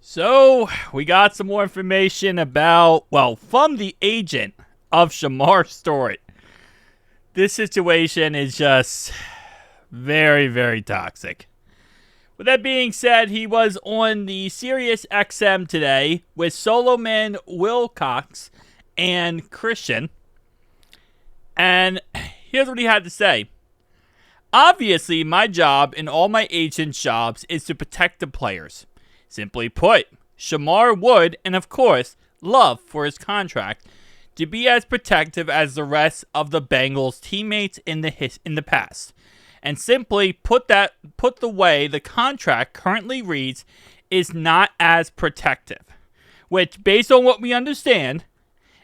So, we got some more information from the agent of Shemar Stewart. This situation is just very, very toxic. With that being said, he was on the Sirius XM today with Solomon Wilcox and Christian. And here's what he had to say. Obviously, my job and all my agents' jobs is to protect the players. Simply put, Shemar would, and of course, love for his contract to be as protective as the rest of the Bengals teammates in the past. And simply put the way the contract currently reads is not as protective. Which, based on what we understand,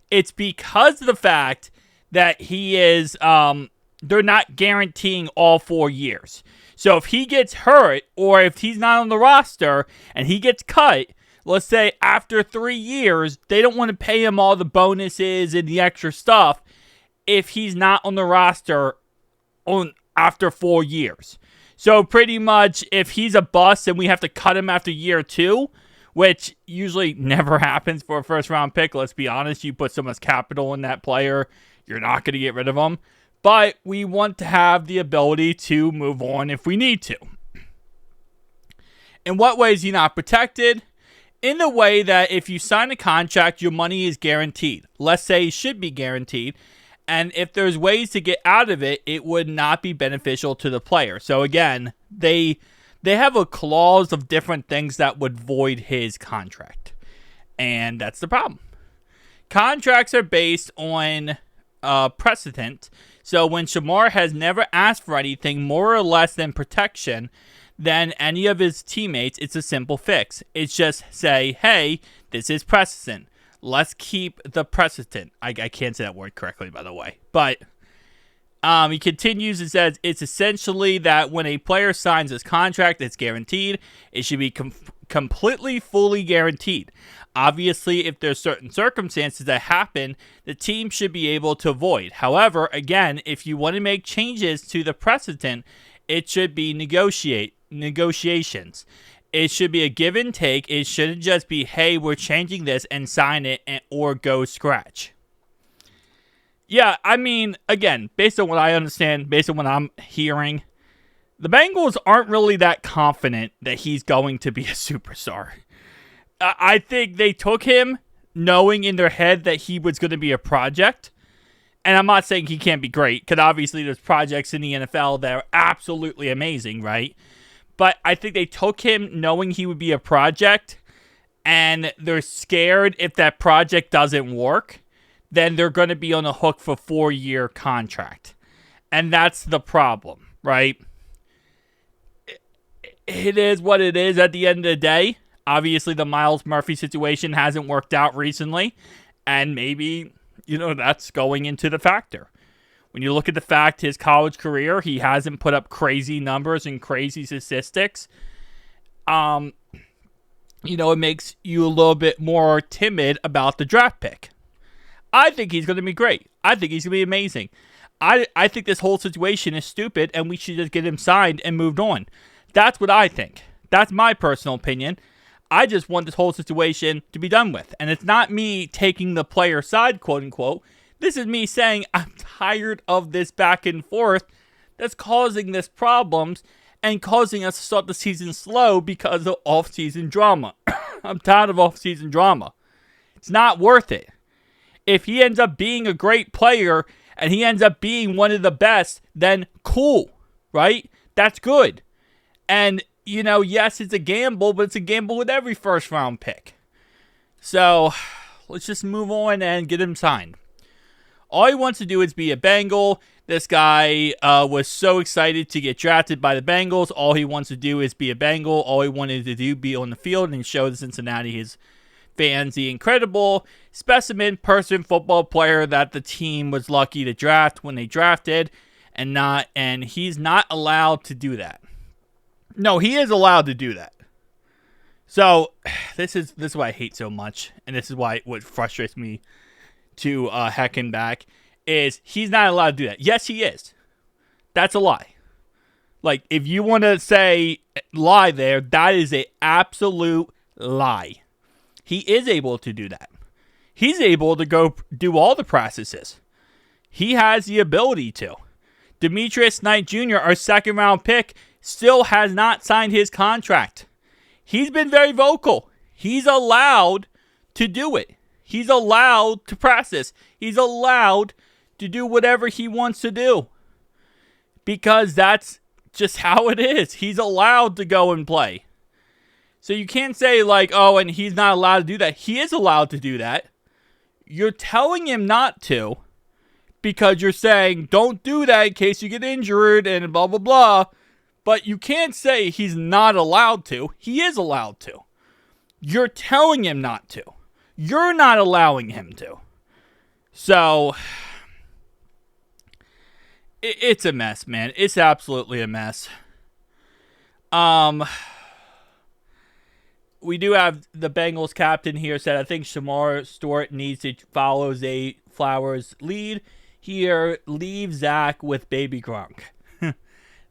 it's because of the fact that he is, they're not guaranteeing all 4 years. So if he gets hurt or if he's not on the roster and he gets cut, let's say after 3 years, they don't want to pay him all the bonuses and the extra stuff if he's not on the roster after 4 years. So pretty much if he's a bust and we have to cut him after year 2, which usually never happens for a first round pick, let's be honest, you put so much capital in that player, you're not going to get rid of him. But we want to have the ability to move on if we need to. In what way is he not protected? In the way that if you sign a contract, your money is guaranteed. Let's say it should be guaranteed. And if there's ways to get out of it, it would not be beneficial to the player. So again, they have a clause of different things that would void his contract. And that's the problem. Contracts are based on precedent. So when Shemar has never asked for anything more or less than protection than any of his teammates, it's a simple fix. It's just say, hey, this is precedent. Let's keep the precedent. I can't say that word correctly, by the way. But he continues and says, it's essentially that when a player signs his contract, it's guaranteed. It should be completely, fully guaranteed. Obviously, if there's certain circumstances that happen, the team should be able to void. However, again, if you want to make changes to the precedent, it should be negotiations. It should be a give and take. It shouldn't just be, hey, we're changing this and sign it or go scratch. Yeah, I mean, again, based on what I understand, based on what I'm hearing, the Bengals aren't really that confident that he's going to be a superstar. I think they took him knowing in their head that he was going to be a project. And I'm not saying he can't be great, because obviously there's projects in the NFL that are absolutely amazing, right? But I think they took him knowing he would be a project, and they're scared if that project doesn't work, then they're going to be on the hook for a 4-year contract. And that's the problem, right? It is what it is at the end of the day. Obviously, the Myles Murphy situation hasn't worked out recently, and maybe, that's going into the factor. When you look at the fact his college career, he hasn't put up crazy numbers and crazy statistics. It makes you a little bit more timid about the draft pick. I think he's going to be great. I think he's going to be amazing. I think this whole situation is stupid, and we should just get him signed and moved on. That's what I think. That's my personal opinion. I just want this whole situation to be done with. And it's not me taking the player side, quote unquote. This is me saying I'm tired of this back and forth that's causing this problems and causing us to start the season slow because of off-season drama. I'm tired of off-season drama. It's not worth it. If he ends up being a great player and he ends up being one of the best, then cool, right? That's good. And yes, it's a gamble, but it's a gamble with every first-round pick. So, let's just move on and get him signed. All he wants to do is be a Bengal. This guy was so excited to get drafted by the Bengals. All he wants to do is be a Bengal. All he wanted to do be on the field and show the Cincinnati his fans the incredible specimen person football player that the team was lucky to draft when they drafted, and he's not allowed to do that. No, he is allowed to do that. So this is what I hate so much, and this is why what frustrates me to heck him back is he's not allowed to do that. Yes, he is. That's a lie. Like, if you want to say lie there, that is an absolute Lie. He is able to do that. He's able to go do all the practices. He has the ability to. Demetrius Knight Jr., our second round pick, still has not signed his contract. He's been very vocal. He's allowed to do it. He's allowed to practice. He's allowed to do whatever he wants to do. Because that's just how it is. He's allowed to go and play. So you can't say like, oh, and he's not allowed to do that. He is allowed to do that. You're telling him not to because you're saying, don't do that in case you get injured and blah, blah, blah. But you can't say he's not allowed to. He is allowed to. You're telling him not to. You're not allowing him to. So, it's a mess, man. It's absolutely a mess. We do have the Bengals captain here said, I think Shemar Stewart needs to follow Zay Flowers' lead here. Leave Zach with baby Gronk.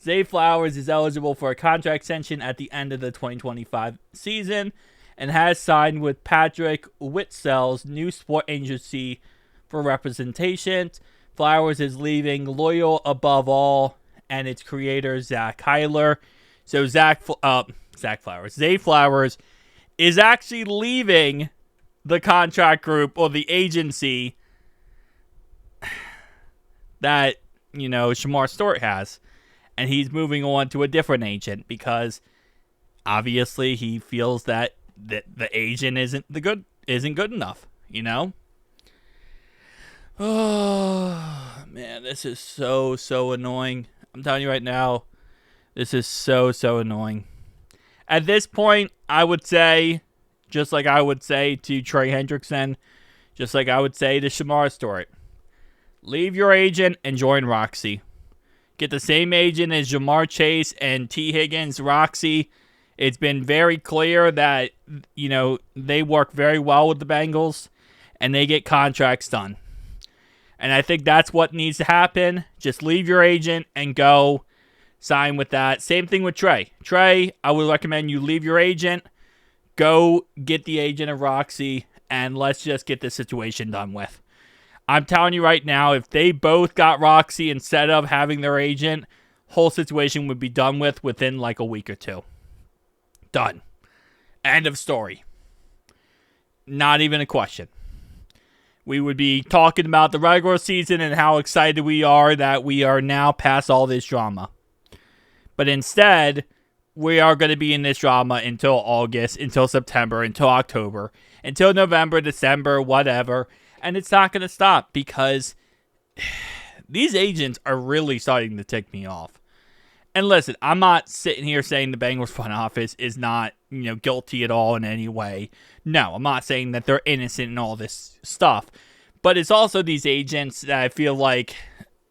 Zay Flowers is eligible for a contract extension at the end of the 2025 season and has signed with Patrick Whitsel's new sport agency for representation. Flowers is leaving loyal above all, and its creator, Zach Heiler. So Zay Flowers is actually leaving the contract group or the agency that, Shemar Stewart has. And he's moving on to a different agent because obviously he feels that the agent isn't good enough, Oh, man, this is so annoying. I'm telling you right now, this is so annoying. At this point, I would say, just like I would say to Trey Hendrickson, just like I would say to Shemar Stewart, leave your agent and join Roxy. Get the same agent as Jamar Chase and T. Higgins, Roxy. It's been very clear that, they work very well with the Bengals and they get contracts done. And I think that's what needs to happen. Just leave your agent and go sign with that. Same thing with Trey. Trey, I would recommend you leave your agent, go get the agent of Roxy, and let's just get this situation done with. I'm telling you right now, if they both got Roxy instead of having their agent, whole situation would be done with within like a week or two. Done. End of story. Not even a question. We would be talking about the regular season and how excited we are that we are now past all this drama. But instead, we are going to be in this drama until August, until September, until October, until November, December, whatever. And it's not going to stop because these agents are really starting to tick me off. And listen, I'm not sitting here saying the Bengals front office is not, guilty at all in any way. No, I'm not saying that they're innocent in all this stuff. But it's also these agents that I feel like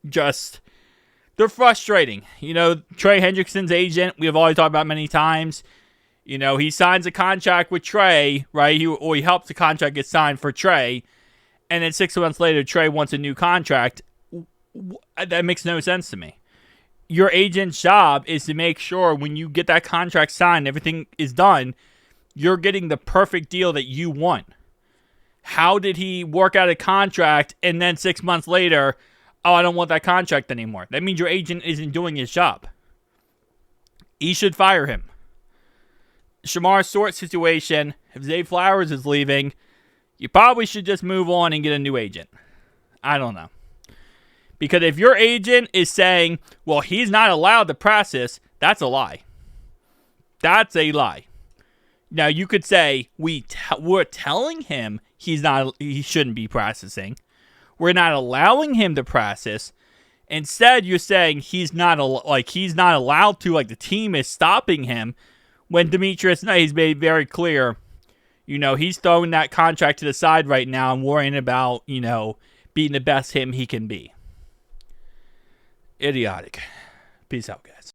they're frustrating. Trey Hendrickson's agent, we have already talked about many times. He signs a contract with Trey, right? He helps the contract get signed for Trey. And then 6 months later, Trey wants a new contract. That makes no sense to me. Your agent's job is to make sure when you get that contract signed, everything is done, you're getting the perfect deal that you want. How did he work out a contract and then 6 months later, oh, I don't want that contract anymore? That means your agent isn't doing his job. He should fire him. Shemar Stewart's situation, if Zay Flowers is leaving, you probably should just move on and get a new agent. I don't know. Because if your agent is saying, well, he's not allowed to practice, that's a lie. That's a lie. Now, you could say, we're telling him he shouldn't be practicing. We're not allowing him to practice. Instead, you're saying he's not allowed to, like the team is stopping him. When Demetrius Knight has made very clear, he's throwing that contract to the side right now and worrying about, being the best him he can be. Idiotic. Peace out, guys.